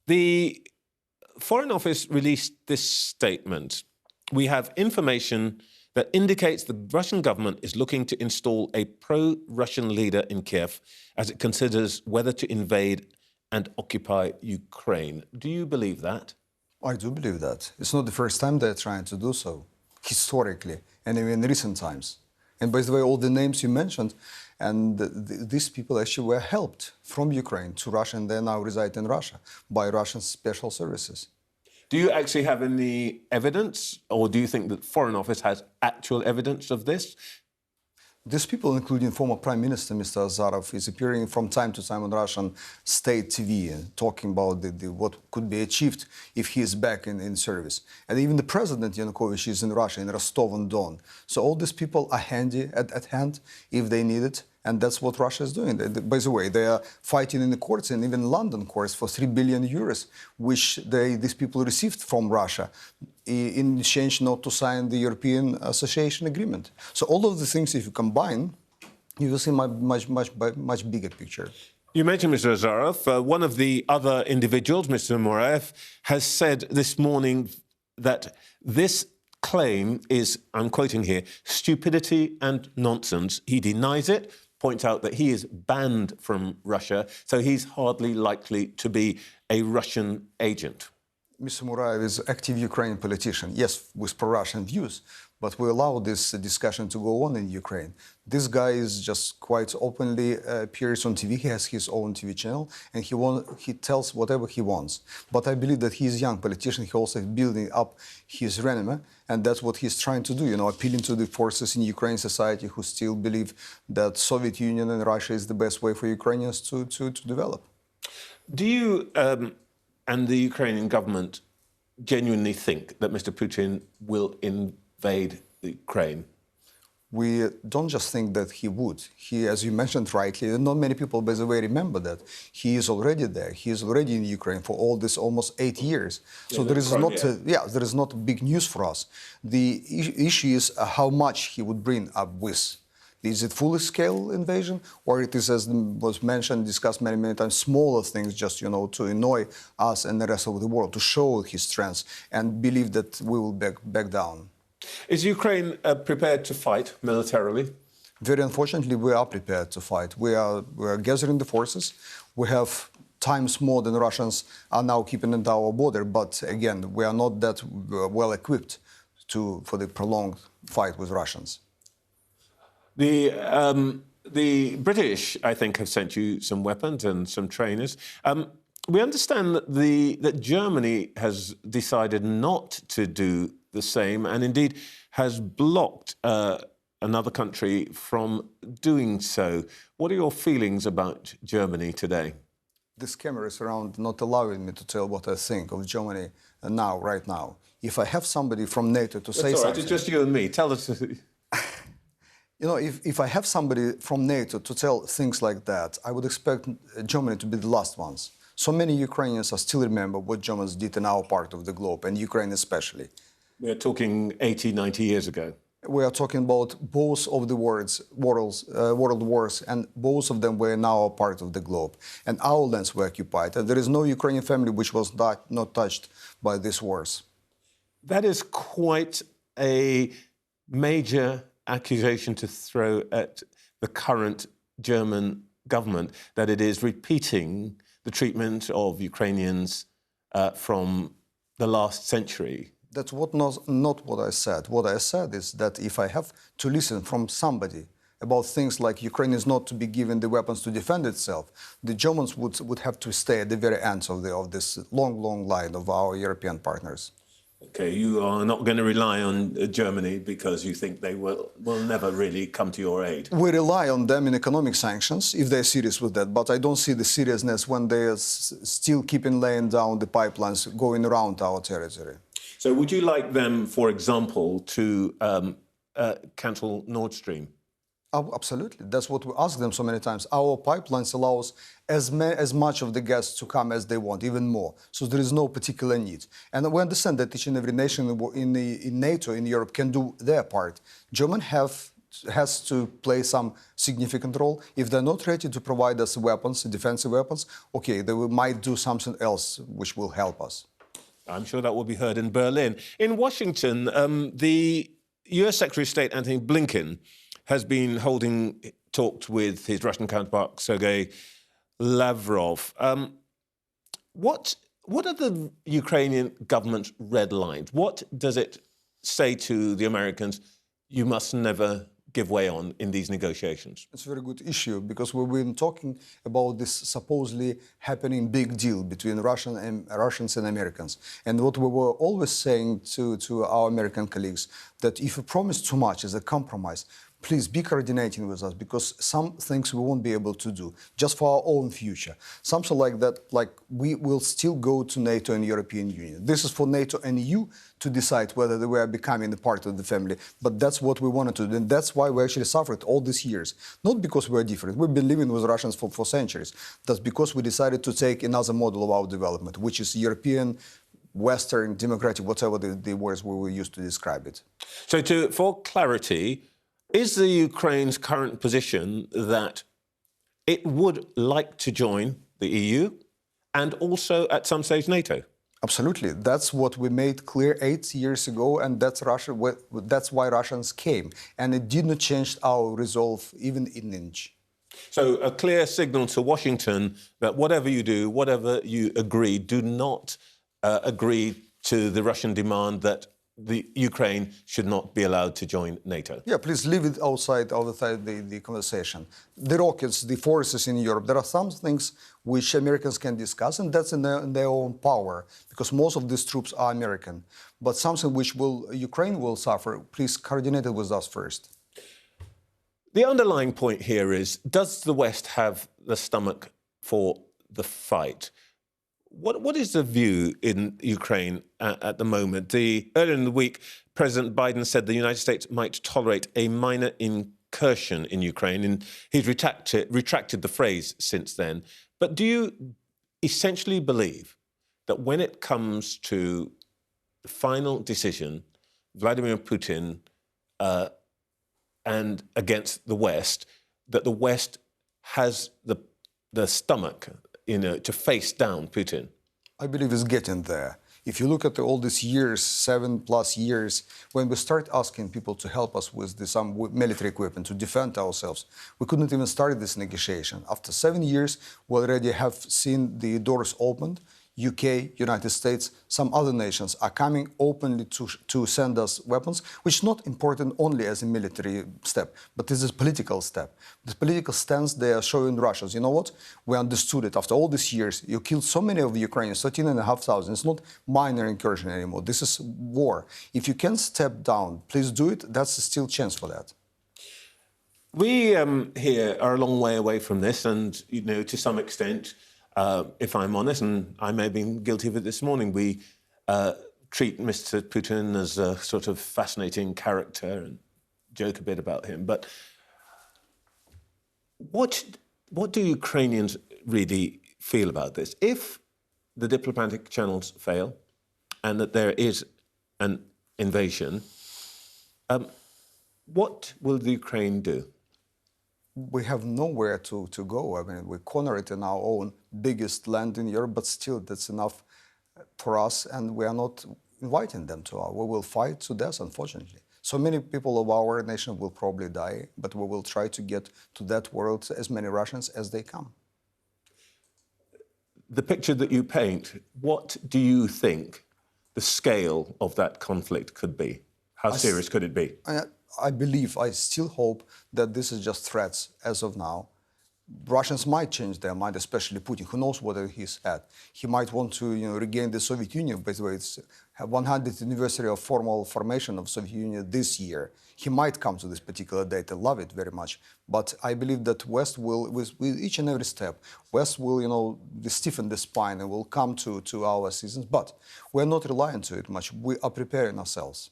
The Foreign Office released this statement. We have information that indicates the Russian government is looking to install a pro-Russian leader in Kiev as it considers whether to invade and occupy Ukraine. Do you believe that? I do believe that. It's not the first time they're trying to do so, historically, and even in recent times. And by the way, all the names you mentioned, and these people actually were helped from Ukraine to Russia, and they now reside in Russia by Russian special services. Do you actually have any evidence, or do you think that Foreign Office has actual evidence of this? These people, including former Prime Minister Mr. Azarov, is appearing from time to time on Russian state TV and talking about what could be achieved if he is back in service. And even the President Yanukovych is in Russia, in Rostov-on-Don. So all these people are handy at hand if they need it. And that's what Russia is doing. By the way, they are fighting in the courts, and even London courts, for 3 billion euros, which these people received from Russia in exchange not to sign the European Association Agreement. So all of the things, if you combine, you will see a much bigger picture. You mentioned Mr. Azarov. One of the other individuals, Mr. Moraev, has said this morning that this claim is, I'm quoting here, stupidity and nonsense. He denies it, points out that he is banned from Russia, so he's hardly likely to be a Russian agent. Mr. Muraev is an active Ukrainian politician, yes, with pro-Russian views, but we allow this discussion to go on in Ukraine. This guy is just quite openly appears on TV. He has his own TV channel, and he tells whatever he wants. But I believe that he's a young politician. He also is building up his renommé, and that's what he's trying to do, you know, appealing to the forces in Ukrainian society who still believe that Soviet Union and Russia is the best way for Ukrainians to develop. Do you and the Ukrainian government genuinely think that Mr. Putin will invade Ukraine? We don't just think that he would. He, as you mentioned rightly, and not many people, by the way, remember that. He is already there. He is already in Ukraine for all this almost 8 years. Yeah, so there is not big news for us. The issue is how much he would bring up with. Is it full-scale invasion, or it is, as was mentioned, discussed many times, smaller things, just, you know, to annoy us and the rest of the world, to show his strength and believe that we will back down. Is Ukraine prepared to fight militarily? Very unfortunately, we are prepared to fight. We are gathering the forces. We have times more than Russians are now keeping at our border, but again, we are not that well equipped for the prolonged fight with Russians. The British, I think, have sent you some weapons and some trainers. We understand that Germany has decided not to do the same, and indeed has blocked another country from doing so. What are your feelings about Germany today? This camera is around not allowing me to tell what I think of Germany right now. If I have somebody from NATO to say something... It's just you and me. Tell us... You know, if I have somebody from NATO to tell things like that, I would expect Germany to be the last ones. So many Ukrainians still remember what Germans did in our part of the globe, and Ukraine especially. We're talking 80, 90 years ago. We are talking about both of the world wars, and both of them were now a part of the globe. And our lands were occupied, and there is no Ukrainian family which was not touched by these wars. That is quite a major accusation to throw at the current German government, that it is repeating the treatment of Ukrainians from the last century. That's not what I said. What I said is that if I have to listen from somebody about things like Ukraine is not to be given the weapons to defend itself, the Germans would have to stay at the very end of this long line of our European partners. Okay, you are not going to rely on Germany because you think they will never really come to your aid? We rely on them in economic sanctions, if they're serious with that, but I don't see the seriousness when they are still keeping laying down the pipelines going around our territory. So would you like them, for example, to cancel Nord Stream? Oh, absolutely. That's what we ask them so many times. Our pipelines allows as much of the gas to come as they want, even more. So there is no particular need. And we understand that each and every nation in NATO, in Europe, can do their part. Germans have has to play some significant role. If they're not ready to provide us weapons, defensive weapons, okay, they might do something else which will help us. I'm sure that will be heard in Berlin. In Washington, the US Secretary of State Antony Blinken has been holding talks with his Russian counterpart, Sergei Lavrov. What are the Ukrainian government's red lines? What does it say to the Americans you must never give way on in these negotiations? It's a very good issue because we've been talking about this supposedly happening big deal between Russians and Americans. And what we were always saying to our American colleagues, that if you promise too much as a compromise, please be coordinating with us, because some things we won't be able to do just for our own future. Something like that, like we will still go to NATO and European Union. This is for NATO and EU to decide whether they were becoming a part of the family. But that's what we wanted to do. And that's why we actually suffered all these years. Not because we're different. We've been living with Russians for centuries. That's because we decided to take another model of our development, which is European, Western, democratic, whatever the words we will use to describe it. So for clarity, is the Ukraine's current position that it would like to join the EU and also at some stage NATO? Absolutely. That's what we made clear 8 years ago, and that's why Russians came. And it did not change our resolve even in an inch. So a clear signal to Washington that whatever you do, whatever you agree, do not agree to the Russian demand that the Ukraine should not be allowed to join NATO. Yeah, please leave it outside the conversation. The rockets, the forces in Europe, there are some things which Americans can discuss, and that's in their own power, because most of these troops are American. But something which Ukraine will suffer, please coordinate it with us first. The underlying point here is, does the West have the stomach for the fight? What is the view in Ukraine at the moment? Earlier in the week, President Biden said the United States might tolerate a minor incursion in Ukraine, and he's retracted the phrase since then. But do you essentially believe that when it comes to the final decision, Vladimir Putin and against the West, that the West has the stomach, to face down Putin? I believe it's getting there. If you look at all these years, 7+ years, when we start asking people to help us with some military equipment to defend ourselves, we couldn't even start this negotiation. After 7 years, we already have seen the doors opened. UK, United States, some other nations are coming openly to send us weapons, which is not important only as a military step, but this is a political step. The political stance they are showing Russians, you know what? We understood it. After all these years, you killed so many of the Ukrainians, 13,500. It's not minor incursion anymore. This is war. If you can step down, please do it. That's still a chance for that. We here are a long way away from this, and to some extent, if I'm honest, and I may have been guilty of it this morning, we treat Mr Putin as a sort of fascinating character and joke a bit about him. But what do Ukrainians really feel about this? If the diplomatic channels fail and that there is an invasion, what will the Ukraine do? We have nowhere to go. I mean, we corner it in our own biggest land in Europe, but still that's enough for us, and we are not inviting them to we will fight to death, unfortunately. So many people of our nation will probably die, but we will try to get to that world as many Russians as they come. The picture that you paint, what do you think the scale of that conflict could be? How serious could it be? I still hope that this is just threats as of now. Russians might change their mind, especially Putin. Who knows what he's at? He might want to, regain the Soviet Union. By the way, it's 100th anniversary of formal formation of Soviet Union this year. He might come to this particular date. I love it very much. But I believe that West will, with each and every step, West will, stiffen the spine and will come to our citizens. But we're not relying to it much. We are preparing ourselves.